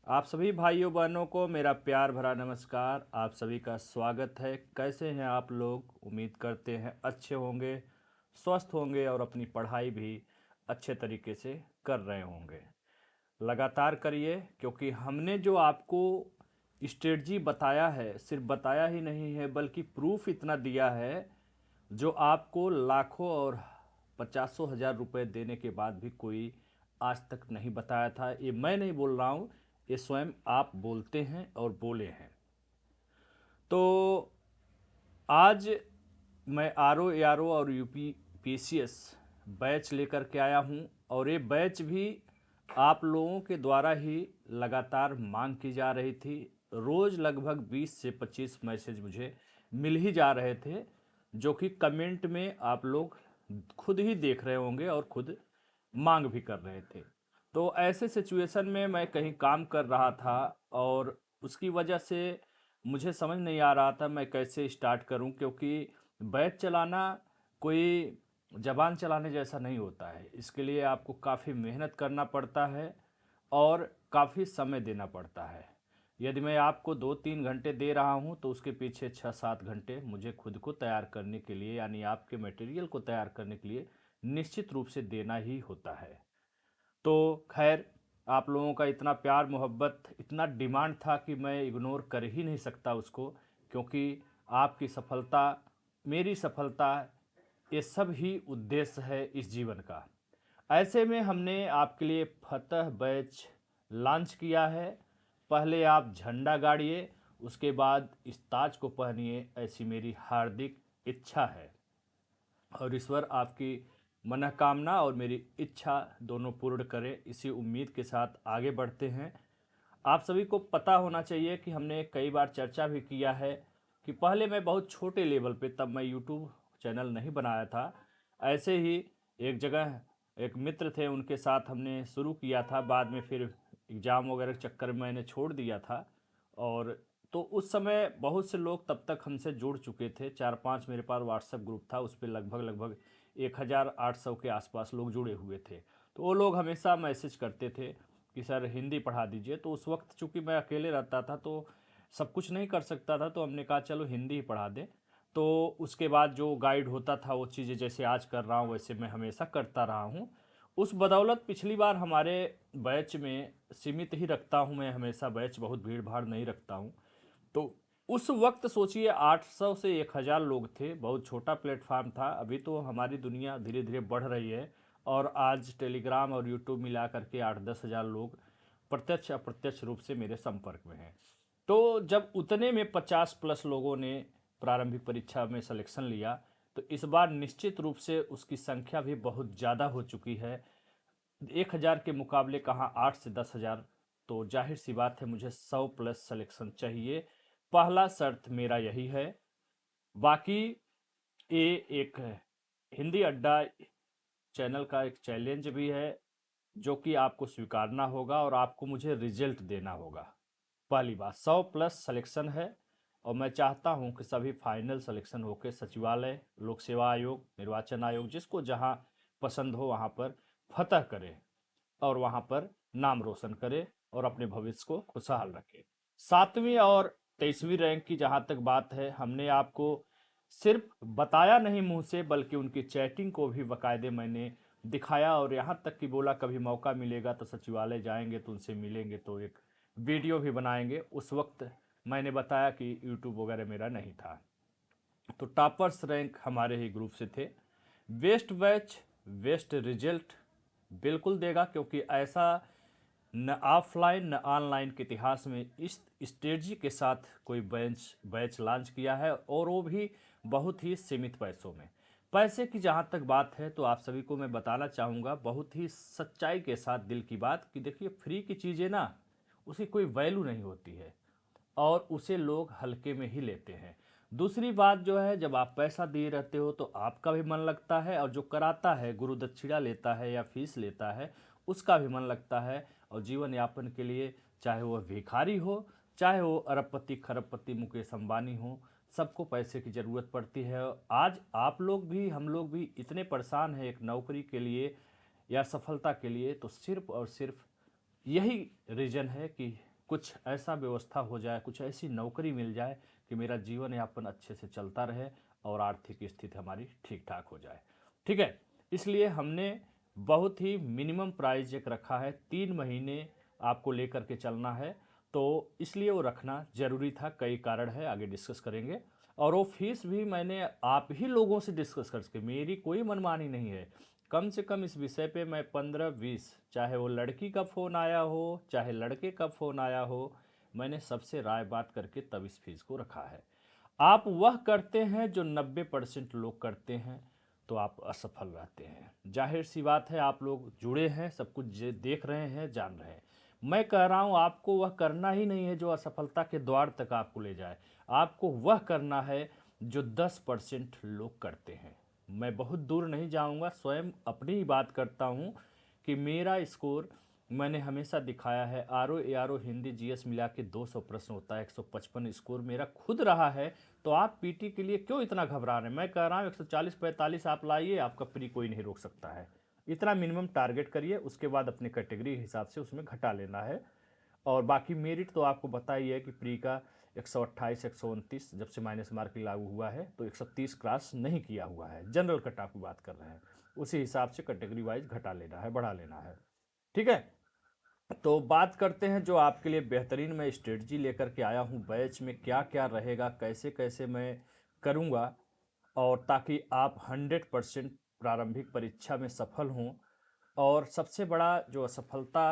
आप सभी भाइयों बहनों को मेरा प्यार भरा नमस्कार। आप सभी का स्वागत है। कैसे हैं आप लोग? उम्मीद करते हैं अच्छे होंगे, स्वस्थ होंगे और अपनी पढ़ाई भी अच्छे तरीके से कर रहे होंगे। लगातार करिए, क्योंकि हमने जो आपको स्ट्रेटजी बताया है, सिर्फ बताया ही नहीं है बल्कि प्रूफ इतना दिया है जो आपको लाखों और पचासों हजार रुपए देने के बाद भी कोई आज तक नहीं बताया था। ये मैं नहीं बोल रहा हूँ, ये स्वयं आप बोलते हैं और बोले हैं। तो आज मैं आर ओ ए आर ओ और U P C S batch लेकर के आया हूँ, और ये बैच भी आप लोगों के द्वारा ही लगातार मांग की जा रही थी। रोज़ लगभग 20 से 25 मैसेज मुझे मिल ही जा रहे थे, जो कि कमेंट में आप लोग खुद ही देख रहे होंगे और खुद मांग भी कर रहे थे। तो ऐसे सिचुएशन में मैं कहीं काम कर रहा था, और उसकी वजह से मुझे समझ नहीं आ रहा था मैं कैसे स्टार्ट करूं, क्योंकि बैच चलाना कोई जबान चलाने जैसा नहीं होता है। इसके लिए आपको काफ़ी मेहनत करना पड़ता है और काफ़ी समय देना पड़ता है। यदि मैं आपको 2-3 घंटे दे रहा हूं, तो उसके पीछे 6-7 घंटे मुझे खुद को तैयार करने के लिए, यानी आपके मटेरियल को तैयार करने के लिए निश्चित रूप से देना ही होता है। तो खैर, आप लोगों का इतना प्यार मोहब्बत, इतना डिमांड था कि मैं इग्नोर कर ही नहीं सकता उसको, क्योंकि आपकी सफलता, मेरी सफलता, ये सब ही उद्देश्य है इस जीवन का। ऐसे में हमने आपके लिए फतह बैच लॉन्च किया है। पहले आप झंडा गाड़िए, उसके बाद इस ताज को पहनिए, ऐसी मेरी हार्दिक इच्छा है। और ईश्वर आपकी मनोकामना और मेरी इच्छा दोनों पूर्ण करे, इसी उम्मीद के साथ आगे बढ़ते हैं। आप सभी को पता होना चाहिए कि हमने कई बार चर्चा भी किया है कि पहले मैं बहुत छोटे लेवल पे, तब मैं यूट्यूब चैनल नहीं बनाया था, ऐसे ही एक जगह एक मित्र थे, उनके साथ हमने शुरू किया था। बाद में फिर एग्ज़ाम वगैरह के चक्कर में मैंने छोड़ दिया था। और तो उस समय बहुत से लोग तब तक हमसे जुड़ चुके थे। 4-5 मेरे पास व्हाट्सएप ग्रुप था, उस पर लगभग लगभग 1800 के आसपास लोग जुड़े हुए थे। तो वो लोग हमेशा मैसेज करते थे कि सर हिंदी पढ़ा दीजिए। तो उस वक्त चूंकि मैं अकेले रहता था, तो सब कुछ नहीं कर सकता था, तो हमने कहा चलो हिंदी ही पढ़ा दें। तो उसके बाद जो गाइड होता था, वो चीज़ें जैसे आज कर रहा हूँ वैसे मैं हमेशा करता रहा हूँ। उस बदौलत पिछली बार हमारे बैच में सीमित ही रखता हूँ मैं हमेशा बैच, बहुत भीड़ भाड़ नहीं रखता हूँ। तो उस वक्त सोचिए 800 से 1000 लोग थे, बहुत छोटा प्लेटफार्म था। अभी तो हमारी दुनिया धीरे धीरे बढ़ रही है, और आज टेलीग्राम और यूट्यूब मिला करके 8-10 हज़ार लोग प्रत्यक्ष अप्रत्यक्ष रूप से मेरे संपर्क में हैं। तो जब उतने में 50+ लोगों ने प्रारंभिक परीक्षा में सिलेक्शन लिया, तो इस बार निश्चित रूप से उसकी संख्या भी बहुत ज़्यादा हो चुकी है। 1000 के मुकाबले कहाँ 8 से 10 हज़ार। तो जाहिर सी बात है, मुझे 100+ सिलेक्शन चाहिए। पहला शर्त मेरा यही है। बाकी ये एक हिंदी अड्डा चैनल का एक चैलेंज भी है, जो कि आपको स्वीकारना होगा और आपको मुझे रिजल्ट देना होगा। पहली बात, 100+ सिलेक्शन है, और मैं चाहता हूं कि सभी फाइनल सिलेक्शन होकर सचिवालय, लोक सेवा आयोग, निर्वाचन आयोग, जिसको जहां पसंद हो वहां पर फतह करे, और वहां पर नाम रोशन करे और अपने भविष्य को खुशहाल रखे। 7वीं और 23वीं रैंक की जहां तक बात है, हमने आपको सिर्फ बताया नहीं मुंह से, बल्कि उनकी चैटिंग को भी बाकायदे मैंने दिखाया, और यहाँ तक कि बोला कभी मौका मिलेगा तो सचिवालय जाएंगे तो उनसे मिलेंगे, तो एक वीडियो भी बनाएंगे। उस वक्त मैंने बताया कि यूट्यूब वगैरह मेरा नहीं था। तो टॉपर्स रैंक हमारे ही ग्रुप से थे। वेस्ट बैच वेस्ट रिजल्ट बिल्कुल देगा, क्योंकि ऐसा न ऑफलाइन न ऑनलाइन के इतिहास में इस स्ट्रेटजी के साथ कोई बैच लॉन्च किया है, और वो भी बहुत ही सीमित पैसों में। पैसे की जहाँ तक बात है, तो आप सभी को मैं बताना चाहूँगा बहुत ही सच्चाई के साथ, दिल की बात, कि देखिए फ्री की चीज़ें ना, उसकी कोई वैल्यू नहीं होती है, और उसे लोग हल्के में ही लेते हैं। दूसरी बात जो है, जब आप पैसा दिए रहते हो तो आपका भी मन लगता है, और जो कराता है, गुरु दक्षिणा लेता है या फीस लेता है, उसका भी मन लगता है। और जीवन यापन के लिए, चाहे वह भिखारी हो, चाहे वो अरबपति खरबपति मुकेश अंबानी हो, सबको पैसे की ज़रूरत पड़ती है। आज आप लोग भी, हम लोग भी इतने परेशान हैं एक नौकरी के लिए या सफलता के लिए, तो सिर्फ और सिर्फ यही रीज़न है कि कुछ ऐसा व्यवस्था हो जाए, कुछ ऐसी नौकरी मिल जाए कि मेरा जीवन यापन अच्छे से चलता रहे और आर्थिक स्थिति हमारी ठीक ठाक हो जाए। ठीक है, इसलिए हमने बहुत ही मिनिमम प्राइस एक रखा है, 3 महीने आपको लेकर के चलना है। तो इसलिए वो रखना ज़रूरी था, कई कारण है, आगे डिस्कस करेंगे। और वो फीस भी मैंने आप ही लोगों से डिस्कस करके, मेरी कोई मनमानी नहीं है। कम से कम इस विषय पे मैं 15-20, चाहे वो लड़की का फ़ोन आया हो चाहे लड़के का फ़ोन आया हो, मैंने सबसे राय बात करके तब इस फीस को रखा है। आप वह करते हैं जो 90% लोग करते हैं, तो आप असफल रहते हैं। जाहिर सी बात है, आप लोग जुड़े हैं, सब कुछ देख रहे हैं, जान रहे हैं। मैं कह रहा हूँ आपको वह करना ही नहीं है जो असफलता के द्वार तक आपको ले जाए। आपको वह करना है जो 10% लोग करते हैं। मैं बहुत दूर नहीं जाऊंगा, स्वयं अपनी ही बात करता हूँ कि मेरा स्कोर मैंने हमेशा दिखाया है, आर ओ हिंदी जीएस मिला के 200 प्रश्न होता है, 155 स्कोर मेरा खुद रहा है। तो आप पीटी के लिए क्यों इतना घबरा रहे हैं? मैं कह रहा हूँ 140-45 आप लाइए, आपका प्री कोई नहीं रोक सकता है। इतना मिनिमम टारगेट करिए, उसके बाद अपने कैटेगरी के हिसाब से उसमें घटा लेना है। और बाकी मेरिट तो आपको पता ही है कि प्री का 128, 129 जब से माइनस मार्किंग लागू हुआ है तो 130 क्रॉस नहीं किया हुआ है। जनरल कट ऑफ की बात कर रहे हैं, उसी हिसाब से कैटेगरी वाइज घटा लेना है, बढ़ा लेना है। ठीक है, तो बात करते हैं जो आपके लिए बेहतरीन मैं स्ट्रेटजी लेकर के आया हूँ, बैच में क्या क्या रहेगा, कैसे कैसे मैं करूँगा, और ताकि आप 100% प्रारंभिक परीक्षा में सफल हों। और सबसे बड़ा जो असफलता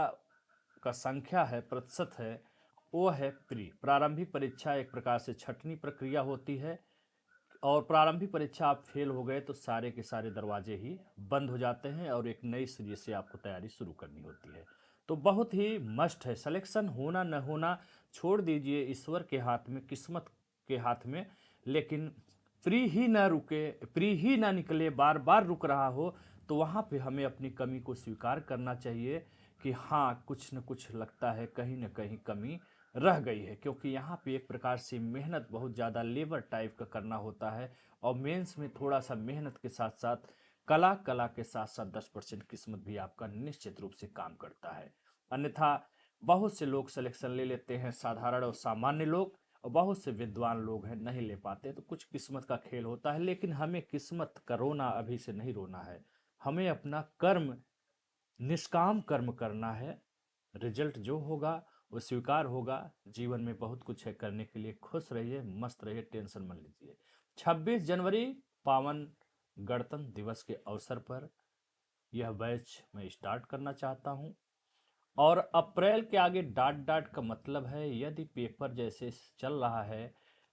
का संख्या है, प्रतिशत है, वो है प्री। प्रारंभिक परीक्षा एक प्रकार से छटनी प्रक्रिया होती है, और प्रारंभिक परीक्षा आप फेल हो गए तो सारे के सारे दरवाजे ही बंद हो जाते हैं और एक नई सिरे से आपको तैयारी शुरू करनी होती है। तो बहुत ही मस्ट है, सिलेक्शन होना न होना छोड़ दीजिए ईश्वर के हाथ में, किस्मत के हाथ में। लेकिन प्री ही ना रुके, प्री ही ना निकले, बार बार रुक रहा हो, तो वहाँ पे हमें अपनी कमी को स्वीकार करना चाहिए कि हाँ, कुछ न कुछ लगता है कहीं न कहीं कमी रह गई है। क्योंकि यहाँ पे एक प्रकार से मेहनत बहुत ज़्यादा लेबर टाइप का करना होता है, और मेंस में थोड़ा सा मेहनत के साथ साथ कला, कला के साथ साथ 10% किस्मत भी आपका निश्चित रूप से काम करता है। अन्यथा बहुत से लोग सिलेक्शन ले लेते हैं, साधारण और सामान्य लोग, और बहुत से विद्वान लोग हैं नहीं ले पाते। तो कुछ किस्मत का खेल होता है, लेकिन हमें किस्मत का रोना अभी से नहीं रोना है। हमें अपना कर्म, निष्काम कर्म करना है। रिजल्ट जो होगा वो स्वीकार होगा। जीवन में बहुत कुछ है करने के लिए, खुश रहिए, मस्त रहिए, टेंशन मत लीजिए। 26 जनवरी पावन गणतंत्र दिवस के अवसर पर यह बैच मैं स्टार्ट करना चाहता हूं। और अप्रैल के आगे डॉट डॉट का मतलब है, यदि पेपर जैसे चल रहा है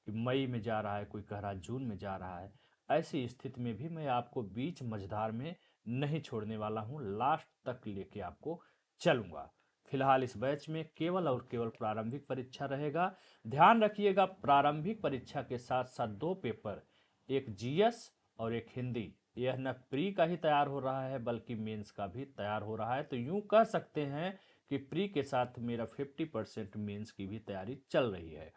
कि मई में जा रहा है, कोई कह रहा है जून में जा रहा है, ऐसी स्थिति में भी मैं आपको बीच मझधार में नहीं छोड़ने वाला हूं, लास्ट तक लेके आपको चलूंगा। फिलहाल इस बैच में केवल और केवल प्रारंभिक परीक्षा रहेगा। ध्यान रखिएगा, प्रारंभिक परीक्षा के साथ साथ 2 पेपर, एक जीएस और एक हिंदी, यह न प्री का ही तैयार हो रहा है बल्कि मेंस का भी तैयार हो रहा है। तो यूं कह सकते हैं कि प्री के साथ मेरा 50% मेंस की भी तैयारी चल रही है।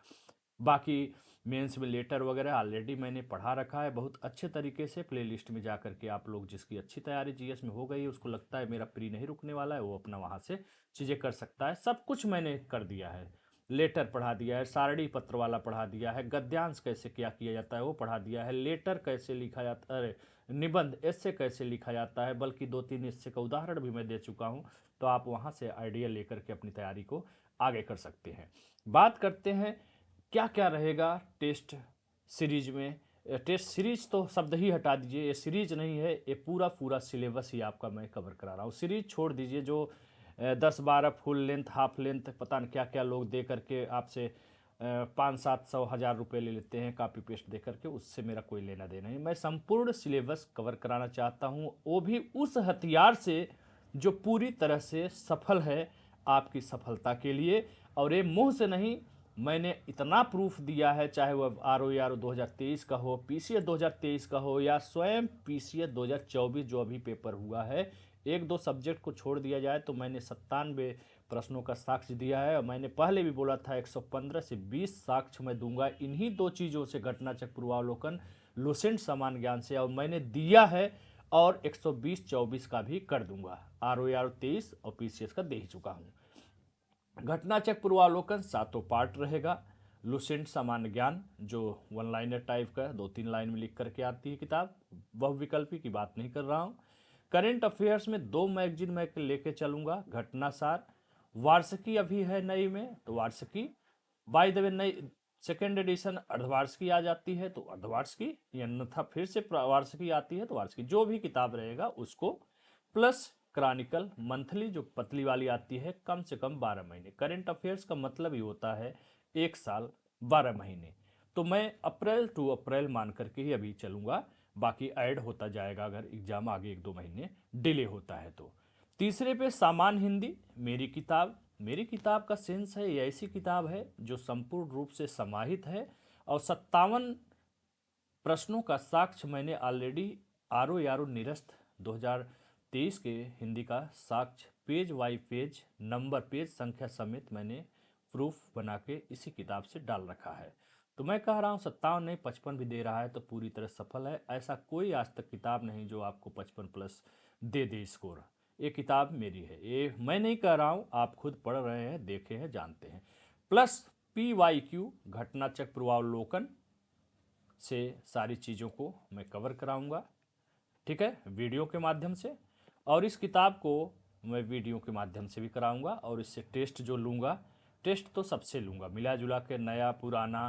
बाकी मेंस में लेटर वगैरह ऑलरेडी मैंने पढ़ा रखा है बहुत अच्छे तरीके से। प्लेलिस्ट में जा करके आप लोग, जिसकी अच्छी तैयारी जीएस में हो गई है, उसको लगता है मेरा प्री नहीं रुकने वाला है, वो अपना वहाँ से चीज़ें कर सकता है। सब कुछ मैंने कर दिया है, लेटर पढ़ा दिया है, सारणी पत्र वाला पढ़ा दिया है, गद्यांश कैसे क्या किया जाता है वो पढ़ा दिया है, लेटर कैसे लिखा जाता है, निबंध ऐसे कैसे लिखा जाता है, बल्कि 2-3 ऐसे का उदाहरण भी मैं दे चुका हूँ। तो आप वहाँ से आइडिया लेकर के अपनी तैयारी को आगे कर सकते हैं। बात करते हैं क्या क्या रहेगा टेस्ट सीरीज में। टेस्ट सीरीज तो शब्द ही हटा दीजिए, ये सीरीज नहीं है, ये पूरा पूरा सिलेबस ही आपका मैं कवर करा रहा हूँ। सीरीज छोड़ दीजिए, जो 10-12 फुल लेंथ, हाफ लेंथ, पता नहीं क्या क्या लोग दे करके आपसे 500-700-1000 रुपये ले लेते हैं कॉपी पेस्ट दे करके, उससे मेरा कोई लेना देना नहीं। मैं संपूर्ण सिलेबस कवर कराना चाहता हूँ, वो भी उस हथियार से जो पूरी तरह से सफल है आपकी सफलता के लिए। और ये मुंह से नहीं, मैंने इतना प्रूफ दिया है, चाहे वह आर ओ 2023 का हो, पीसीएस 2023 का हो, या स्वयं पीसीएस 2024 जो अभी पेपर हुआ है। 1-2 सब्जेक्ट को छोड़ दिया जाए तो मैंने 97 प्रश्नों का साक्ष्य दिया है। और मैंने पहले भी बोला था 115 से 20 साक्ष्य मैं दूंगा इन्हीं 2 चीज़ों से, घटनाचक्र पूर्वावलोकन, लुसेंट समान ज्ञान से, और मैंने दिया है। और 120-24 का भी कर दूंगा, आर ओ 23 और पीसीएस का दे ही चुका हूँ। घटनाचक्र पूर्वावलोकन सातों पार्ट रहेगा। लुसेंट सामान्य ज्ञान जो वन लाइनर टाइप का 2-3 लाइन में लिख करके आती है किताब, बहुविकल्पी की बात नहीं कर रहा हूँ। करेंट अफेयर्स में 2 मैगजीन मैं लेके चलूँगा। घटनासार, वार्षिकी अभी है नई में तो वार्षिकी, बाय द वे नई सेकेंड एडिशन अर्धवार्षिकी आ जाती है तो अर्धवार्षिकी, या अन्यथा फिर से वार्षिकी आती है तो वार्षिकी, जो भी किताब रहेगा उसको, प्लस क्रॉनिकल मंथली जो पतली वाली आती है, कम से कम 12 महीने। करेंट अफेयर्स का मतलब ही होता है 1 साल 12 महीने। तो मैं अप्रैल टू अप्रैल मान करके ही अभी चलूँगा, बाकी ऐड होता जाएगा अगर एग्जाम आगे 1-2 महीने डिले होता है तो। तीसरे पे सामान्य हिंदी, मेरी किताब। मेरी किताब का सेंस है, ये ऐसी किताब है जो संपूर्ण रूप से समाहित है और 57 प्रश्नों का साक्ष्य मैंने ऑलरेडी आर ओ यारो निरस्त 2023 के हिंदी का साक्ष्य पेज वाई पेज नंबर पेज संख्या समेत मैंने प्रूफ बना के इसी किताब से डाल रखा है। तो मैं कह रहा हूँ 57 नहीं 55 भी दे रहा है तो पूरी तरह सफल है। ऐसा कोई आज तक किताब नहीं जो आपको 55 प्लस दे दे स्कोर। ये किताब मेरी है, ये मैं नहीं कह रहा हूँ, आप खुद पढ़ रहे हैं, देखे हैं, जानते हैं। प्लस PYQ घटनाचक्र पूर्वावलोकन से सारी चीज़ों को मैं कवर कराऊंगा, ठीक है, वीडियो के माध्यम से। और इस किताब को मैं वीडियो के माध्यम से भी कराऊंगा और इससे टेस्ट जो लूँगा, टेस्ट तो सबसे लूँगा, मिला जुला के नया पुराना,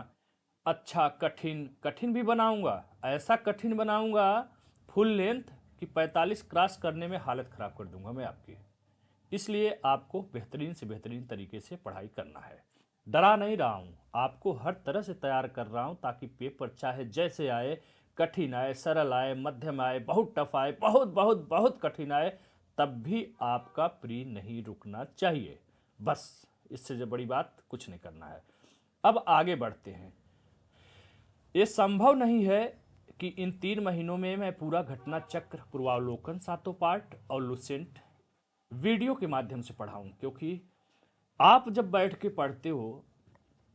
अच्छा कठिन, कठिन भी बनाऊंगा, ऐसा कठिन बनाऊंगा फुल लेंथ कि 45 क्रॉस करने में हालत ख़राब कर दूंगा मैं आपकी। इसलिए आपको बेहतरीन से बेहतरीन तरीके से पढ़ाई करना है। डरा नहीं रहा हूँ, आपको हर तरह से तैयार कर रहा हूँ ताकि पेपर चाहे जैसे आए, कठिन आए, सरल आए, मध्यम आए, बहुत टफ आए, बहुत बहुत बहुत कठिन आए, तब भी आपका प्री नहीं रुकना चाहिए। बस इससे जो बड़ी बात कुछ नहीं करना है। अब आगे बढ़ते हैं। ये संभव नहीं है कि इन 3 महीनों में मैं पूरा घटना चक्र पूर्वावलोकन सातों पार्ट और लुसेंट वीडियो के माध्यम से पढ़ाऊं, क्योंकि आप जब बैठ के पढ़ते हो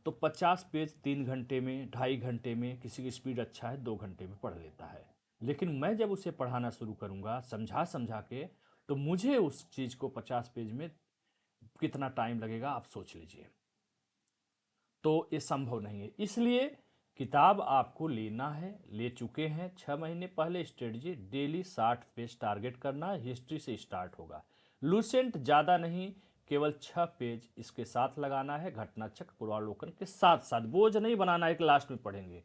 तो 50 पेज 3 घंटे में, 2.5 घंटे में, किसी की स्पीड अच्छा है 2 घंटे में पढ़ लेता है। लेकिन मैं जब उसे पढ़ाना शुरू करूंगा समझा समझा के, तो मुझे उस चीज़ को 50 पेज में कितना टाइम लगेगा आप सोच लीजिए। तो ये संभव नहीं है, इसलिए किताब आपको लेना है, ले चुके हैं 6 महीने पहले। स्ट्रेटजी डेली 60 पेज टारगेट करना है, हिस्ट्री से स्टार्ट होगा। लूसेंट ज़्यादा नहीं, केवल 6 पेज इसके साथ लगाना है, घटनाचक्र पूर्वावलोकन के साथ साथ, बोझ नहीं बनाना है कि लास्ट में पढ़ेंगे।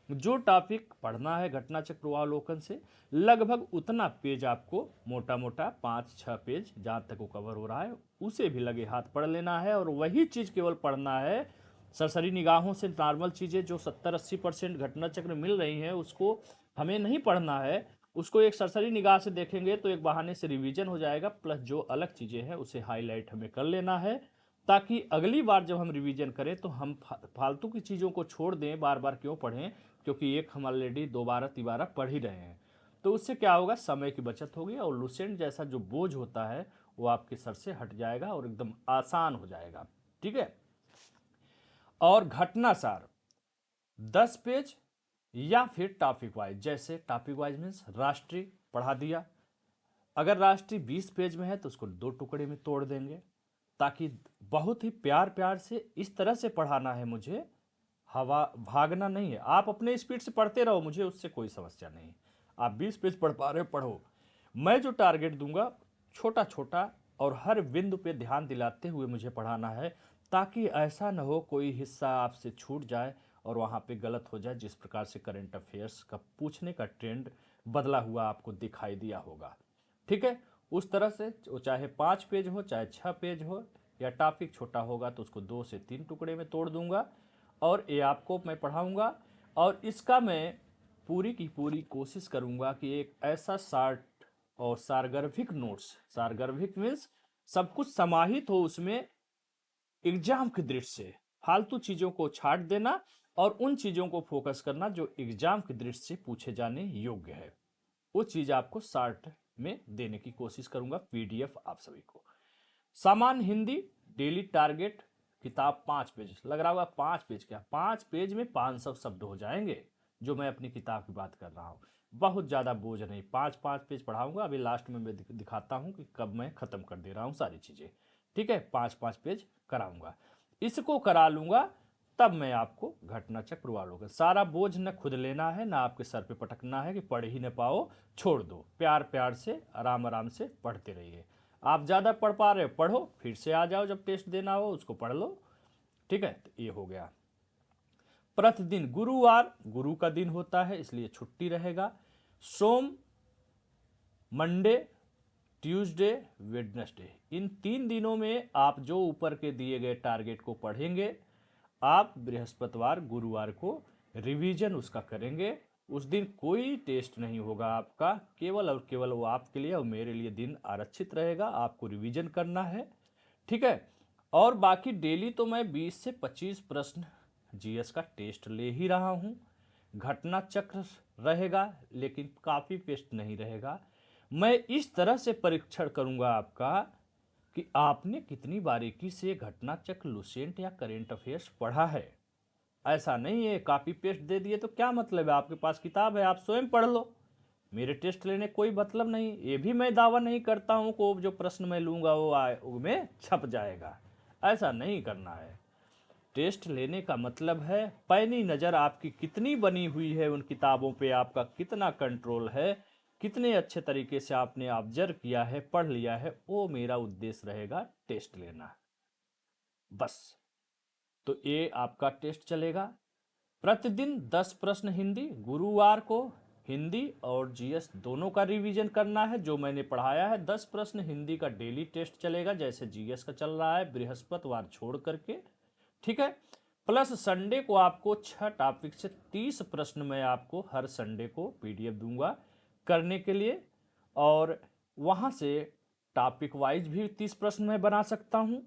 जो टॉपिक पढ़ना है घटनाचक्र पूर्वावलोकन से, लगभग उतना पेज आपको मोटा मोटा 5-6 पेज जहाँ तक वो कवर हो रहा है उसे भी लगे हाथ पढ़ लेना है। और वही चीज़ केवल पढ़ना है, सरसरी निगाहों से नॉर्मल चीज़ें जो 70-80% घटनाचक्र में मिल रही हैं उसको हमें नहीं पढ़ना है। उसको एक सरसरी निगाह से देखेंगे तो एक बहाने से रिवीजन हो जाएगा, प्लस जो अलग चीज़ें हैं उसे हाईलाइट हमें कर लेना है, ताकि अगली बार जब हम रिवीजन करें तो हम फालतू की चीज़ों को छोड़ दें, बार बार क्यों पढ़ें, क्योंकि एक हम ऑलरेडी दोबारा तिबारा पढ़ ही रहे हैं। तो उससे क्या होगा, समय की बचत होगी और लुसेंट जैसा जो बोझ होता है वो आपके सर से हट जाएगा और एकदम आसान हो जाएगा, ठीक है। और घटनासार 10 पेज या फिर टॉपिक वाइज, जैसे टॉपिक वाइज मीन्स राष्ट्रीय पढ़ा दिया, अगर राष्ट्रीय 20 पेज में है तो उसको 2 टुकड़े में तोड़ देंगे, ताकि बहुत ही प्यार प्यार से इस तरह से पढ़ाना है मुझे, हवा भागना नहीं है। आप अपने स्पीड से पढ़ते रहो, मुझे उससे कोई समस्या नहीं। आप 20 पेज पढ़ पा रहे हो पढ़ो, मैं जो टारगेट दूंगा छोटा छोटा और हर बिंदु पे ध्यान दिलाते हुए मुझे पढ़ाना है, ताकि ऐसा न हो कोई हिस्सा आपसे छूट जाए और वहाँ पे गलत हो जाए। जिस प्रकार से करंट अफेयर्स का पूछने का ट्रेंड बदला हुआ आपको दिखाई दिया होगा, ठीक है। उस तरह से वो चाहे 5 पेज हो चाहे 6 पेज हो, या टॉपिक छोटा होगा तो उसको 2 से 3 टुकड़े में तोड़ दूंगा और ये आपको मैं पढ़ाऊंगा। और इसका मैं पूरी की पूरी कोशिश करूंगा कि एक ऐसा शार्ट और सारगर्भिक नोट्स, सारगर्भिक मीन्स सब कुछ समाहित हो उसमें एग्जाम की दृष्टि से, फालतू चीज़ों को छाट देना और उन चीज़ों को फोकस करना जो एग्जाम की दृष्टि से पूछे जाने योग्य है, वो चीज़ आपको शार्ट में देने की कोशिश करूंगा, PDF आप सभी को। सामान्य हिंदी डेली टारगेट, किताब 5 पेज, लग रहा होगा 5 पेज, क्या 5 पेज में 500 शब्द हो जाएंगे, जो मैं अपनी किताब की बात कर रहा हूँ। बहुत ज़्यादा बोझ नहीं, 5-5 पेज पढ़ाऊंगा। अभी लास्ट में मैं दिखाता हूँ कि कब मैं ख़त्म कर दे रहा हूँ सारी चीज़ें, ठीक है, 5-5 पेज कराऊंगा। इसको करा लूंगा तब मैं आपको घटना चक्र प्रवालोकन, सारा बोझ न खुद लेना है ना आपके सर पे पटकना है कि पढ़ ही न पाओ, छोड़ दो, प्यार प्यार से आराम आराम से पढ़ते रहिए। आप ज़्यादा पढ़ पा रहे हो पढ़ो, फिर से आ जाओ जब टेस्ट देना हो उसको पढ़ लो। ठीक है, तो ये हो गया। प्रतिदिन गुरुवार गुरु का दिन होता है इसलिए छुट्टी रहेगा। सोम, मंडे, ट्यूसडे, वेडनेसडे, इन 3 दिनों में आप जो ऊपर के दिए गए टारगेट को पढ़ेंगे, आप बृहस्पतिवार गुरुवार को रिवीजन उसका करेंगे। उस दिन कोई टेस्ट नहीं होगा आपका, केवल और केवल वो आपके लिए और मेरे लिए दिन आरक्षित रहेगा, आपको रिवीजन करना है। ठीक है, और बाकी डेली तो मैं 20 से 25 प्रश्न जीएस का टेस्ट ले ही रहा हूँ। घटना चक्र रहेगा लेकिन काफ़ी पेस्ट नहीं रहेगा। मैं इस तरह से परीक्षण करूँगा आपका कि आपने कितनी बारीकी से घटना चक्र, लुसेंट या करेंट अफेयर्स पढ़ा है। ऐसा नहीं है कॉपी पेस्ट दे दिए तो क्या मतलब है, आपके पास किताब है आप स्वयं पढ़ लो, मेरे टेस्ट लेने कोई मतलब नहीं। ये भी मैं दावा नहीं करता हूँ को जो प्रश्न मैं लूँगा वो में छप जाएगा, ऐसा नहीं करना है। टेस्ट लेने का मतलब है पैनी नज़र आपकी कितनी बनी हुई है उन किताबों पे, आपका कितना कंट्रोल है, कितने अच्छे तरीके से आपने ऑब्जर्व किया है, पढ़ लिया है, वो मेरा उद्देश्य रहेगा टेस्ट लेना, बस। तो ये आपका टेस्ट चलेगा। प्रतिदिन 10 प्रश्न हिंदी, गुरुवार को हिंदी और जीएस दोनों का रिवीजन करना है जो मैंने पढ़ाया है। 10 प्रश्न हिंदी का डेली टेस्ट चलेगा जैसे जीएस का चल रहा है, बृहस्पतिवार छोड़ करके। ठीक है, प्लस संडे को आपको 6 टॉपिक से 30 प्रश्न मैं आपको हर संडे को पीडीएफ दूंगा करने के लिए, और वहाँ से टॉपिक वाइज भी 30 प्रश्न मैं बना सकता हूँ,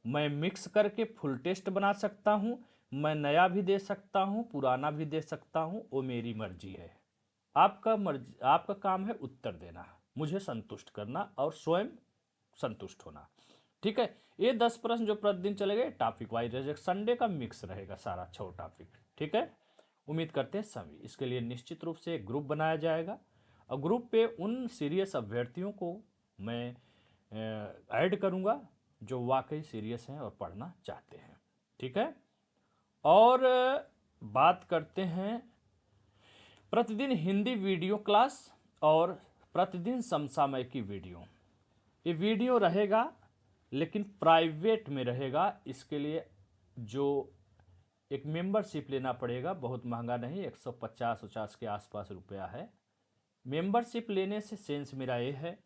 मैं मिक्स करके फुल टेस्ट बना सकता हूँ, मैं नया भी दे सकता हूँ पुराना भी दे सकता हूँ, वो मेरी मर्जी है। आपका मर्जी, आपका काम है उत्तर देना, मुझे संतुष्ट करना और स्वयं संतुष्ट होना। ठीक है, ये 10 प्रश्न जो प्रतिदिन चलेंगे टॉपिक वाइज रहेगा, संडे का मिक्स रहेगा सारा 6 टॉपिक। ठीक है, उम्मीद करते हैं सभी इसके लिए निश्चित रूप से एक ग्रुप बनाया जाएगा और ग्रुप पे उन सीरियस अभ्यर्थियों को मैं ऐड करूंगा जो वाकई सीरियस हैं और पढ़ना चाहते हैं। ठीक है, और बात करते हैं प्रतिदिन हिंदी वीडियो क्लास और प्रतिदिन समसामयिक की वीडियो। ये वीडियो रहेगा लेकिन प्राइवेट में रहेगा, इसके लिए जो एक मेंबरशिप लेना पड़ेगा, बहुत महंगा नहीं, 150-50 के आसपास रुपया है। मेंबरशिप लेने से सेंस मेरा ये है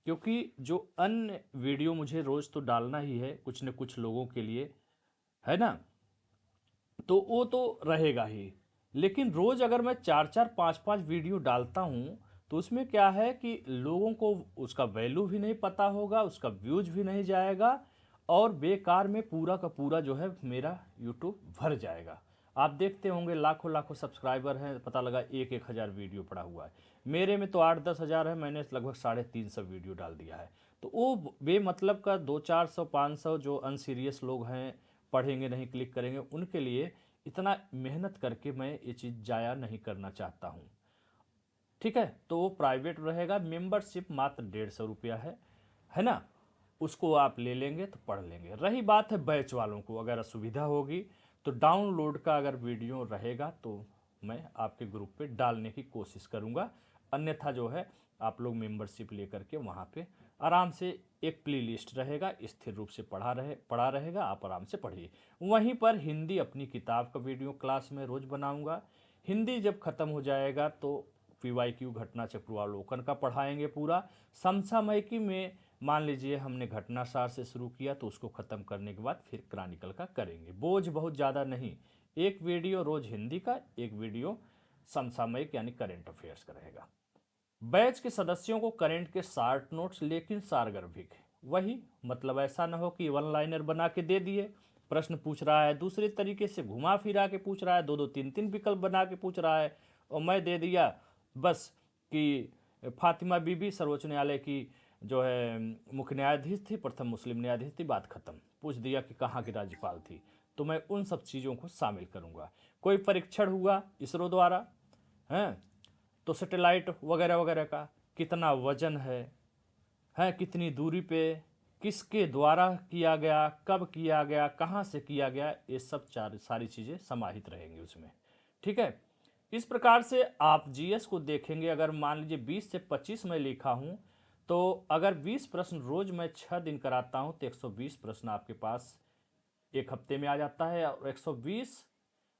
क्योंकि जो अन्य वीडियो मुझे रोज़ तो डालना ही है कुछ न कुछ लोगों के लिए, है ना, तो वो तो रहेगा ही, लेकिन रोज़ अगर मैं 4-4 5-5 वीडियो डालता हूँ तो उसमें क्या है कि लोगों को उसका वैल्यू भी नहीं पता होगा, उसका व्यूज भी नहीं जाएगा और बेकार में पूरा का पूरा जो है मेरा यूट्यूब भर जाएगा। आप देखते होंगे लाखों लाखों सब्सक्राइबर हैं, पता लगा 1-1 हज़ार वीडियो पड़ा हुआ है, मेरे में तो 8-10 हज़ार है, मैंने लगभग 350 वीडियो डाल दिया है। तो वो बेमतलब का 200-400-500 जो अनसीरियस लोग हैं, पढ़ेंगे नहीं क्लिक करेंगे, उनके लिए इतना मेहनत करके मैं ये चीज़ जाया नहीं करना चाहता हूँ। ठीक है, तो वो प्राइवेट रहेगा, मेंबरशिप मात्र 150 रुपया है ना, उसको आप ले लेंगे तो पढ़ लेंगे। रही बात है बैच वालों को, अगर असुविधा होगी तो डाउनलोड का अगर वीडियो रहेगा तो मैं आपके ग्रुप पे डालने की कोशिश करूँगा, अन्यथा जो है आप लोग मेंबरशिप लेकर के वहाँ पे आराम से एक प्ले लिस्ट रहेगा, स्थिर रूप से पढ़ा रहेगा, आप आराम से पढ़िए। वहीं पर हिंदी अपनी किताब का वीडियो क्लास में रोज़ बनाऊँगा। हिंदी जब ख़त्म हो जाएगा तो पीवाईक्यू घटना चक्रावलोकन का पढ़ाएंगे पूरा। समसामयिकी में मान लीजिए हमने घटना सार से शुरू किया तो उसको ख़त्म करने के बाद फिर क्रॉनिकल का करेंगे, बोझ बहुत ज़्यादा नहीं, एक वीडियो रोज़ हिंदी का, एक वीडियो समसामयिक यानी करेंट अफेयर्स का रहेगा। बैच के सदस्यों को करेंट के शार्ट नोट्स लेकिन सारगर्भिक, वही मतलब ऐसा ना हो कि वन लाइनर बना के दे दिए, प्रश्न पूछ रहा है दूसरे तरीके से घुमा फिरा के पूछ रहा है, 2-2 3-3 विकल्प बना के पूछ रहा है, और मैं दे दिया बस कि फातिमा बीबी सर्वोच्च न्यायालय की जो है मुख्य न्यायाधीश थी, प्रथम मुस्लिम न्यायाधीश थी, बात खत्म। पूछ दिया कि कहाँ की राज्यपाल थी, तो मैं उन सब चीज़ों को शामिल करूँगा। कोई परीक्षण हुआ इसरो द्वारा, हैं, तो सैटेलाइट वगैरह वगैरह का कितना वजन है कितनी दूरी पे किसके द्वारा किया गया, कब किया गया, कहाँ से किया गया, ये सब सारी चीज़ें समाहित रहेंगी उसमें। ठीक है। इस प्रकार से आप जीएस को देखेंगे। अगर मान लीजिए 20 से 25 मैं लिखा हूँ, तो अगर 20 प्रश्न रोज मैं 6 दिन कराता हूँ तो 120 प्रश्न आपके पास एक हफ्ते में आ जाता है। और 120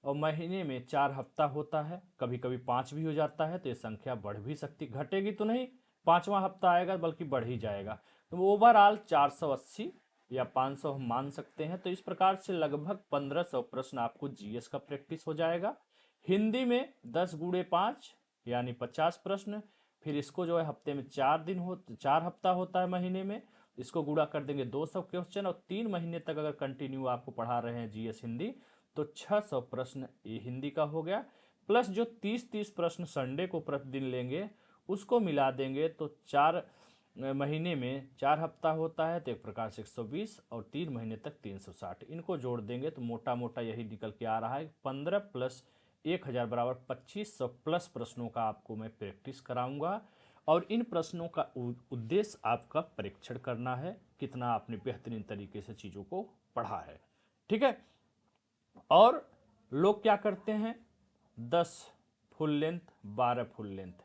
और महीने में 4 हफ्ता होता है, कभी कभी 5 भी हो जाता है, तो ये संख्या बढ़ भी सकती, घटेगी तो नहीं, 5वां हफ्ता आएगा बल्कि बढ़ ही जाएगा। तो ओवरऑल 480 या 500 हम मान सकते हैं। तो इस प्रकार से लगभग 1500 प्रश्न आपको जीएस का प्रैक्टिस हो जाएगा। हिंदी में 10 गुणे 5 यानी 50 प्रश्न। फिर इसको जो है हफ्ते में 4 हफ्ता होता है महीने में, इसको गुणा कर देंगे 200 क्वेश्चन, और 3 महीने तक अगर कंटिन्यू आपको पढ़ा रहे हैं जीएस हिंदी, तो 600 प्रश्न ये हिंदी का हो गया। प्लस जो 30-30 प्रश्न संडे को प्रतिदिन लेंगे, उसको मिला देंगे तो 4 महीने में 4 हफ्ता होता है, तो एक प्रकार से 120, और 3 महीने तक 360। इनको जोड़ देंगे तो मोटा मोटा यही निकल के आ रहा है, 15 प्लस 1000 बराबर 2500 प्लस प्रश्नों का आपको मैं प्रैक्टिस कराऊंगा। और इन प्रश्नों का उद्देश्य आपका परीक्षण करना है, कितना आपने बेहतरीन तरीके से चीज़ों को पढ़ा है। ठीक है। और लोग क्या करते हैं, 10 फुल लेंथ, 12 फुल लेंथ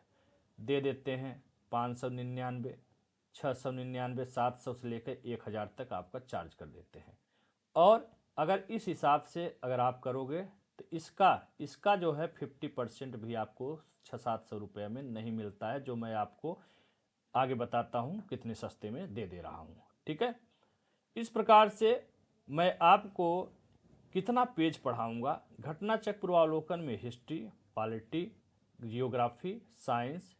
दे देते हैं, 599, 699, 700 से लेकर 1000 तक आपका चार्ज कर देते हैं। और अगर इस हिसाब से अगर आप करोगे तो इसका इसका जो है 50% भी आपको 600-700 रुपये में नहीं मिलता है, जो मैं आपको आगे बताता हूँ कितने सस्ते में दे दे रहा हूँ। ठीक है। इस प्रकार से मैं आपको कितना पेज पढ़ाऊंगा, घटना चक्र पूर्वावलोकन में history, polity, geography, science,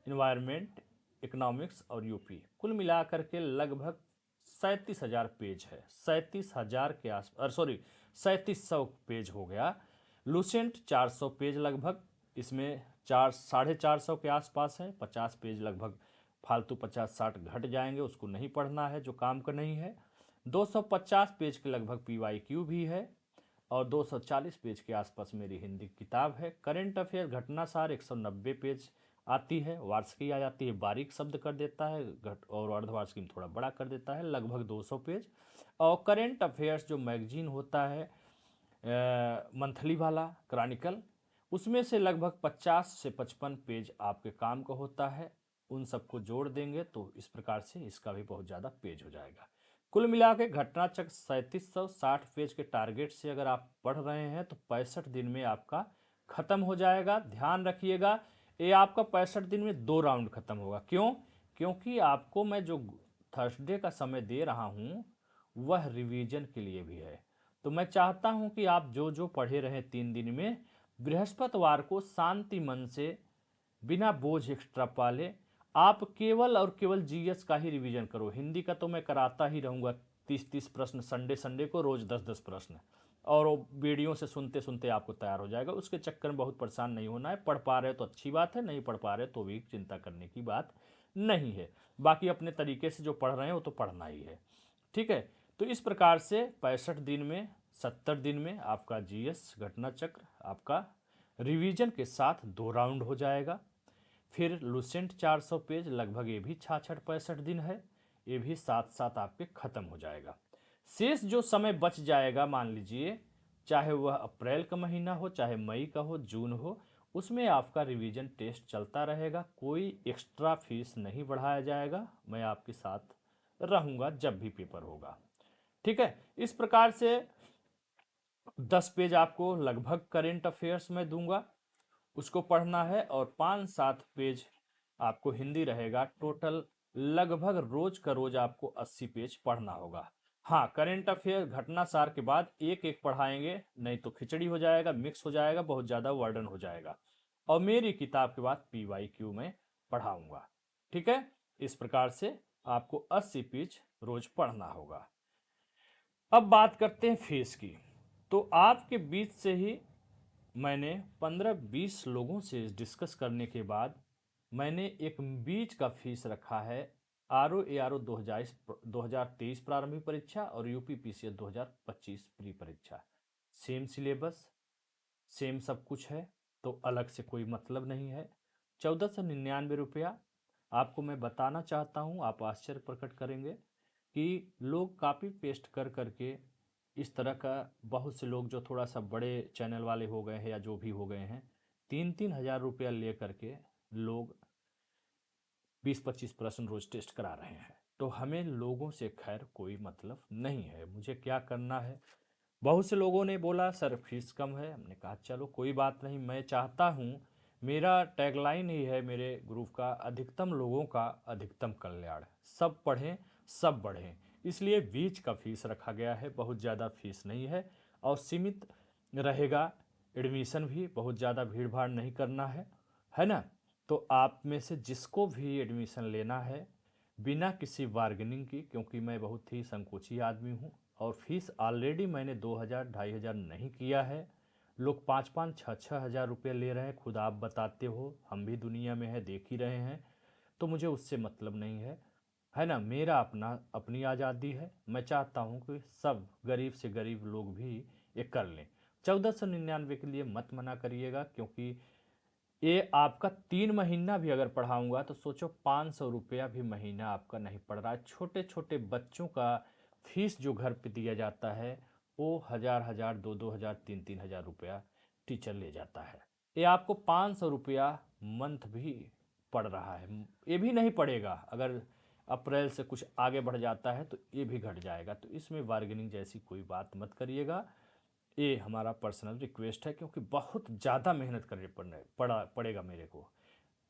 environment, economics और यूपी, कुल मिलाकर के लगभग 37,000 पेज है। 37,000 के आस सॉरी 3700 पेज हो गया। लुसेंट 400 पेज लगभग, इसमें 400-450 के आसपास है। 50 पेज लगभग फालतू 50-60 घट जाएंगे, उसको नहीं पढ़ना है जो काम का नहीं है। 250 पेज के लगभग पीवाईक्यू भी है, और 240 पेज के आसपास मेरी हिंदी की किताब है। करेंट अफेयर घटना सार 190 पेज आती है, वार्षिकी आ जाती है, बारीक शब्द कर देता है, घट और अर्धवार्षिकी में थोड़ा बड़ा कर देता है, लगभग 200 पेज। और करेंट अफेयर्स जो मैगजीन होता है मंथली वाला क्रॉनिकल, उसमें से लगभग 50 से 55 पेज आपके काम का होता है। उन सबको जोड़ देंगे तो इस प्रकार से इसका भी बहुत ज़्यादा पेज हो जाएगा। कुल मिला के घटना चक्र 3760 पेज के टारगेट से अगर आप पढ़ रहे हैं तो 65 दिन में आपका खत्म हो जाएगा। ध्यान रखिएगा, ये आपका 65 दिन में 2 राउंड खत्म होगा। क्यों? क्योंकि आपको मैं जो थर्सडे का समय दे रहा हूँ वह रिवीजन के लिए भी है। तो मैं चाहता हूं कि आप जो जो पढ़े रहे 3 दिन में, बृहस्पतिवार को शांति मन से बिना बोझ एक्स्ट्रा पाले आप केवल और केवल जीएस का ही रिवीजन करो। हिंदी का तो मैं कराता ही रहूँगा, 30-30 प्रश्न संडे संडे को, रोज 10-10 प्रश्न, और वो वीडियो से सुनते सुनते आपको तैयार हो जाएगा। उसके चक्कर में बहुत परेशान नहीं होना है। पढ़ पा रहे तो अच्छी बात है, नहीं पढ़ पा रहे तो भी चिंता करने की बात नहीं है। बाकी अपने तरीके से जो पढ़ रहे हैं वो तो पढ़ना ही है। ठीक है। तो इस प्रकार से 65 दिन में, 70 दिन में आपका जीएस घटना चक्र आपका रिवीजन के साथ 2 राउंड हो जाएगा। फिर लुसेंट 400 पेज लगभग, ये भी 66-65 दिन है, ये भी साथ साथ आपके खत्म हो जाएगा। शेष जो समय बच जाएगा, मान लीजिए चाहे वह अप्रैल का महीना हो, चाहे मई का हो, जून हो, उसमें आपका रिवीजन टेस्ट चलता रहेगा। कोई एक्स्ट्रा फीस नहीं बढ़ाया जाएगा, मैं आपके साथ रहूँगा जब भी पेपर होगा। ठीक है। इस प्रकार से 10 पेज आपको लगभग करेंट अफेयर्स में दूंगा, उसको पढ़ना है, और 5-7 पेज आपको हिंदी रहेगा। टोटल लगभग रोज का रोज आपको 80 पेज पढ़ना होगा। हाँ, करेंट अफेयर घटना सार के बाद एक एक पढ़ाएंगे, नहीं तो खिचड़ी हो जाएगा, मिक्स हो जाएगा, बहुत ज़्यादा वर्डन हो जाएगा। और मेरी किताब के बाद पीवाईक्यू में पढ़ाऊंगा। ठीक है। इस प्रकार से आपको 80 पेज रोज पढ़ना होगा। अब बात करते हैं फीस की। तो आपके बीच से ही मैंने 15-20 लोगों से डिस्कस करने के बाद मैंने एक बीच का फीस रखा है। RO ARO 2023 प्रारंभिक परीक्षा और UPPCL 2025 प्री परीक्षा, सेम सिलेबस, सेम सब कुछ है, तो अलग से कोई मतलब नहीं है। 1499 रुपया आपको मैं बताना चाहता हूँ, आप आश्चर्य प्रकट करेंगे। कि लोग कॉपी पेस्ट कर करके इस तरह का, बहुत से लोग जो थोड़ा सा बड़े चैनल वाले हो गए हैं या जो भी हो गए हैं, 3-3 हज़ार रुपया ले करके लोग 20-25 प्रश्न रोज टेस्ट करा रहे हैं। तो हमें लोगों से खैर कोई मतलब नहीं है, मुझे क्या करना है। बहुत से लोगों ने बोला सर फीस कम है, हमने कहा चलो कोई बात नहीं। मैं चाहता हूँ, मेरा टैगलाइन ही है मेरे ग्रुप का, अधिकतम लोगों का अधिकतम कल्याण, सब पढ़ें सब बढ़ें। इसलिए बीच का फीस रखा गया है, बहुत ज़्यादा फीस नहीं है और सीमित रहेगा। एडमिशन भी बहुत ज़्यादा भीड़ भाड़ नहीं करना है ना। तो आप में से जिसको भी एडमिशन लेना है, बिना किसी बार्गेनिंग की, क्योंकि मैं बहुत ही संकोची आदमी हूँ और फीस ऑलरेडी मैंने 2,000 2,500 नहीं किया है। लोग 5-5 6-6 हज़ार रुपये ले रहे हैं, खुद आप बताते हो, हम भी दुनिया में है देख ही रहे हैं। तो मुझे उससे मतलब नहीं है ना। मेरा अपना अपनी आज़ादी है, मैं चाहता हूँ कि सब गरीब से गरीब लोग भी ये कर लें। 1499 के लिए मत मना करिएगा, क्योंकि ये आपका 3 महीना भी अगर पढ़ाऊंगा तो सोचो 500 रुपया भी महीना आपका नहीं पड़ रहा है। छोटे छोटे बच्चों का फीस जो घर पे दिया जाता है, वो 1,000 1,000 2,000 3,000 रुपया टीचर ले जाता है। ये आपको 500 रुपया मंथ भी पड़ रहा है। ये भी नहीं पड़ेगा, अगर अप्रैल से कुछ आगे बढ़ जाता है तो ये भी घट जाएगा। तो इसमें बार्गेनिंग जैसी कोई बात मत करिएगा, ये हमारा पर्सनल रिक्वेस्ट है, क्योंकि बहुत ज़्यादा मेहनत करने पड़ेगा मेरे को।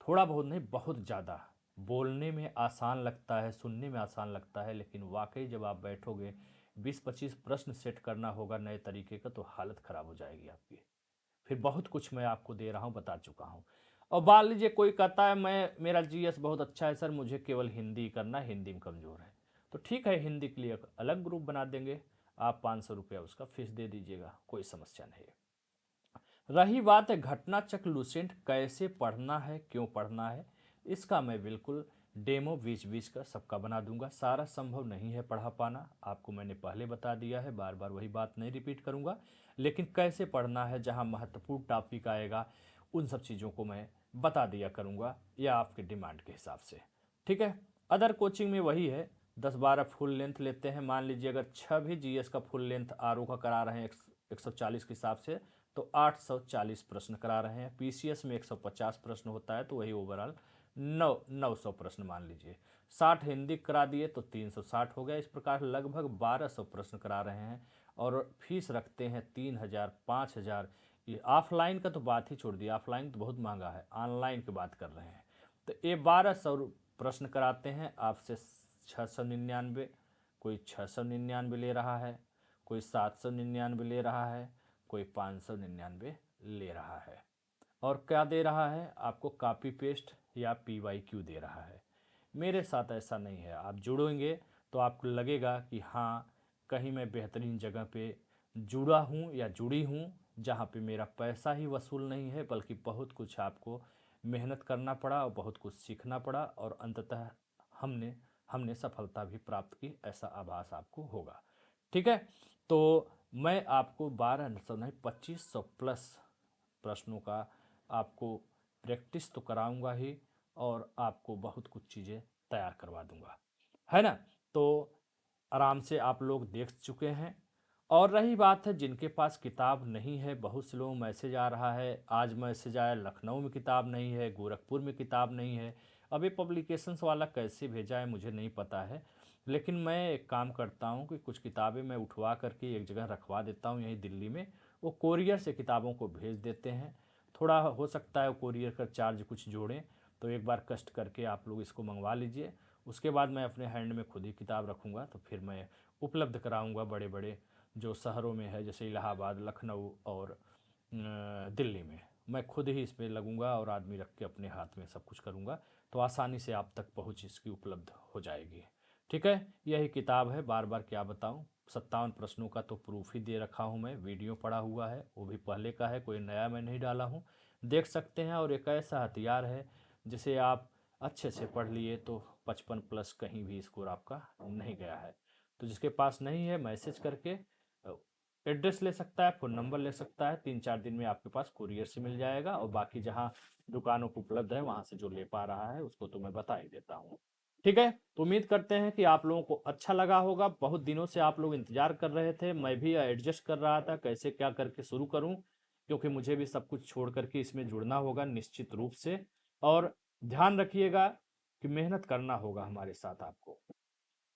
थोड़ा बहुत नहीं, बहुत ज़्यादा। बोलने में आसान लगता है, सुनने में आसान लगता है, लेकिन वाकई जब आप बैठोगे 20-25 प्रश्न सेट करना होगा नए तरीके का, तो हालत ख़राब हो जाएगी आपकी। फिर बहुत कुछ मैं आपको दे रहा हूँ, बता चुका हूँ। और मान लीजिए कोई कहता है मैं, मेरा जीएस बहुत अच्छा है सर, मुझे केवल हिंदी करना है, हिंदी में कमज़ोर है, तो ठीक है, हिंदी के लिए एक अलग ग्रुप बना देंगे। आप 500 रुपया उसका फीस दे दीजिएगा, कोई समस्या नहीं है। रही बात है घटना चक्र लुसेंट कैसे पढ़ना है, क्यों पढ़ना है, इसका मैं बिल्कुल डेमो बीच बीच का सबका बना दूंगा। सारा संभव नहीं है पढ़ा पाना, आपको मैंने पहले बता दिया है, बार बार वही बात नहीं रिपीट करूंगा। लेकिन कैसे पढ़ना है, जहां महत्वपूर्ण टॉपिक आएगा उन सब चीज़ों को मैं बता दिया करूंगा, या आपके डिमांड के हिसाब से। ठीक है। अदर कोचिंग में वही है, 10-12 फुल लेंथ लेते हैं। मान लीजिए अगर 6 भी जीएस का फुल लेंथ आरओ का करा रहे हैं 140 के हिसाब से, तो 840 प्रश्न करा रहे हैं। पीसीएस में 150 प्रश्न होता है, तो वही ओवरऑल 900 प्रश्न मान लीजिए। 60 हिंदी करा दिए तो 360 हो गया। इस प्रकार लगभग 1200 प्रश्न करा रहे हैं और फीस रखते हैं 3,000 5,000। ये ऑफलाइन का तो बात ही छोड़ दिया, ऑफलाइन तो बहुत महंगा है, ऑनलाइन की बात कर रहे हैं। तो ये 1200 प्रश्न कराते हैं आपसे। 699, कोई 699 ले रहा है, कोई 799 ले रहा है, कोई 599 ले रहा है। और क्या दे रहा है आपको, कॉपी पेस्ट या पीवाईक्यू दे रहा है। मेरे साथ ऐसा नहीं है, आप जुड़ेंगे तो आपको लगेगा कि हाँ, कहीं मैं बेहतरीन जगह पे जुड़ा हूँ या जुड़ी हूँ, जहाँ पे मेरा पैसा ही वसूल नहीं है, बल्कि बहुत कुछ आपको मेहनत करना पड़ा और बहुत कुछ सीखना पड़ा, और अंततः हमने हमने सफलता भी प्राप्त की, ऐसा आभास आपको होगा। ठीक है। तो मैं आपको 1200 नहीं, 2500 प्लस प्रश्नों का आपको प्रैक्टिस तो कराऊंगा ही, और आपको बहुत कुछ चीज़ें तैयार करवा दूंगा, है ना। तो आराम से आप लोग देख चुके हैं। और रही बात है जिनके पास किताब नहीं है, बहुत से लोग मैसेज आ रहा है, आज मैसेज आया लखनऊ में किताब नहीं है, गोरखपुर में किताब नहीं है। अब ये पब्लिकेशंस वाला कैसे भेजा है मुझे नहीं पता है, लेकिन मैं एक काम करता हूँ कि कुछ किताबें मैं उठवा करके एक जगह रखवा देता हूँ यहीं दिल्ली में, वो कोरियर से किताबों को भेज देते हैं। थोड़ा हो सकता है कोरियर का चार्ज कुछ जोड़ें, तो एक बार कष्ट करके आप लोग इसको मंगवा लीजिए। उसके बाद मैं अपने हैंड में खुद ही किताब रखूँगा, तो फिर मैं उपलब्ध कराऊँगा बड़े बड़े जो शहरों में है, जैसे इलाहाबाद, लखनऊ और दिल्ली में। मैं खुद ही इस पे लगूंगा और आदमी रख के अपने हाथ में सब कुछ करूंगा, तो आसानी से आप तक पहुंच इसकी उपलब्ध हो जाएगी। ठीक है। यही किताब है, बार बार क्या बताऊं। 57 प्रश्नों का तो प्रूफ ही दे रखा हूं मैं, वीडियो पड़ा हुआ है, वो भी पहले का है, कोई नया मैं नहीं डाला हूं, देख सकते हैं। और एक ऐसा हथियार है जिसे आप अच्छे से पढ़ लिए तो 55 प्लस कहीं भी स्कोर आपका नहीं गया है। तो जिसके पास नहीं है मैसेज करके एड्रेस ले सकता है, फ़ोन नंबर ले सकता है, 3-4 दिन में आपके पास कुरियर से मिल जाएगा। और बाकी जहाँ दुकानों को उपलब्ध है वहाँ से जो ले पा रहा है उसको तो मैं बता ही देता हूँ। ठीक है, तो उम्मीद करते हैं कि आप लोगों को अच्छा लगा होगा। बहुत दिनों से आप लोग इंतजार कर रहे थे, मैं भी एडजस्ट कर रहा था कैसे क्या करके शुरू करूं, क्योंकि मुझे भी सब कुछ छोड़ करके इसमें जुड़ना होगा निश्चित रूप से। और ध्यान रखिएगा कि मेहनत करना होगा हमारे साथ आपको।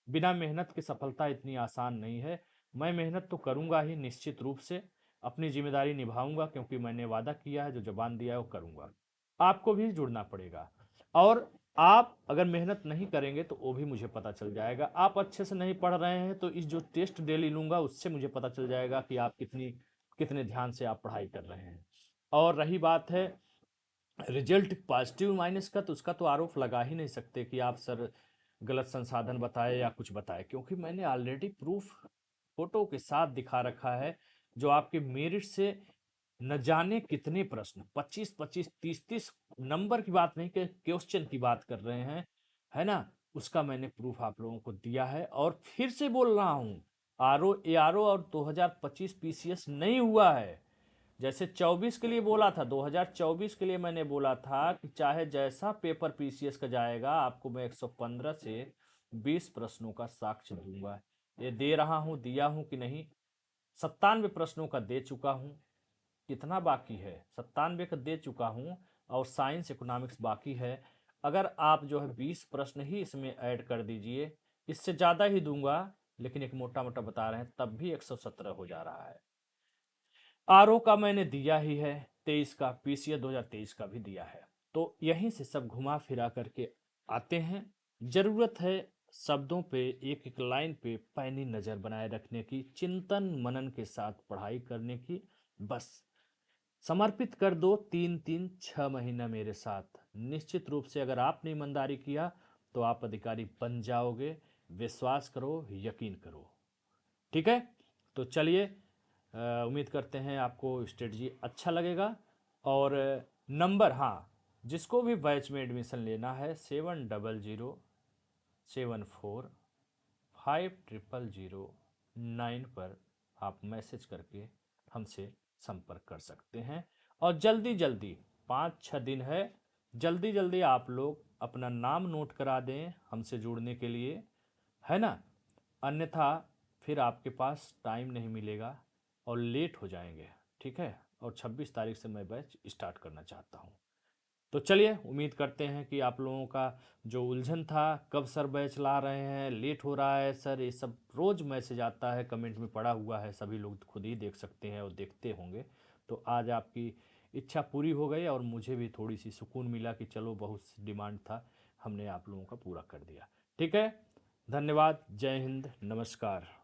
बिना मेहनत की सफलता इतनी आसान नहीं है। मैं मेहनत तो करूंगा ही निश्चित रूप से, अपनी जिम्मेदारी निभाऊंगा, क्योंकि मैंने वादा किया है, जो जबान दिया है वो करूंगा। आपको भी जुड़ना पड़ेगा। और आप अगर मेहनत नहीं करेंगे तो वो भी मुझे पता चल जाएगा। आप अच्छे से नहीं पढ़ रहे हैं तो इस जो टेस्ट डेली लूंगा उससे मुझे पता चल जाएगा कि आप कितने ध्यान से आप पढ़ाई कर रहे हैं। और रही बात है रिजल्ट पॉजिटिव माइनस का, तो उसका तो आरोप लगा ही नहीं सकते कि आप सर गलत संसाधन बताए या कुछ बताए, क्योंकि मैंने ऑलरेडी प्रूफ फोटो के साथ दिखा रखा है। जो आपके मेरिट से न जाने कितने प्रश्न, 25-25 30-30 नंबर की बात नहीं, कि क्वेश्चन की बात कर रहे हैं, है ना, उसका मैंने प्रूफ आप लोगों को दिया है। और फिर से बोल रहा हूं, आरओ एआरओ और 2025 पीसीएस नहीं हुआ है। जैसे 24 के लिए बोला था, 2024 के लिए मैंने बोला था कि चाहे जैसा पेपर पीसीएस का जाएगा, आपको मैं 115 से 20 प्रश्नों का साक्ष्य दूंगा। ये दे रहा हूं, दिया हूं कि नहीं? 97 प्रश्नों का दे चुका हूं। कितना बाकी है? 97 का दे चुका हूं, और साइंस इकोनॉमिक्स बाकी है। अगर आप जो है 20 प्रश्न ही इसमें ऐड कर दीजिए, इससे ज़्यादा ही दूंगा, लेकिन एक मोटा मोटा बता रहे हैं, तब भी 117 हो जा रहा है। आरओ का मैंने दिया ही है 23 का, पीसीए 2023 का भी दिया है। तो यहीं से सब घुमा फिरा करके आते हैं। जरूरत है शब्दों पे, एक एक लाइन पे पैनी नज़र बनाए रखने की, चिंतन मनन के साथ पढ़ाई करने की। बस समर्पित कर दो 3-3 6 महीना मेरे साथ। निश्चित रूप से अगर आपने ईमानदारी किया तो आप अधिकारी बन जाओगे। विश्वास करो, यकीन करो। ठीक है, तो चलिए, उम्मीद करते हैं आपको स्ट्रेटजी अच्छा लगेगा। और नंबर, हाँ, जिसको भी बैच में एडमिशन लेना है, 7007445009 पर आप मैसेज करके हमसे संपर्क कर सकते हैं। और जल्दी जल्दी, 5-6 दिन है, जल्दी जल्दी आप लोग अपना नाम नोट करा दें हमसे जुड़ने के लिए, है ना? अन्यथा फिर आपके पास टाइम नहीं मिलेगा और लेट हो जाएंगे। ठीक है, और 26 तारीख से मैं बैच स्टार्ट करना चाहता हूँ। तो चलिए, उम्मीद करते हैं कि आप लोगों का जो उलझन था, कब सर बैच ला रहे हैं, लेट हो रहा है सर, ये सब रोज़ मैसेज आता है, कमेंट में पड़ा हुआ है, सभी लोग खुद ही देख सकते हैं और देखते होंगे। तो आज आपकी इच्छा पूरी हो गई, और मुझे भी थोड़ी सी सुकून मिला कि चलो, बहुत डिमांड था, हमने आप लोगों का पूरा कर दिया। ठीक है, धन्यवाद, जय हिंद, नमस्कार।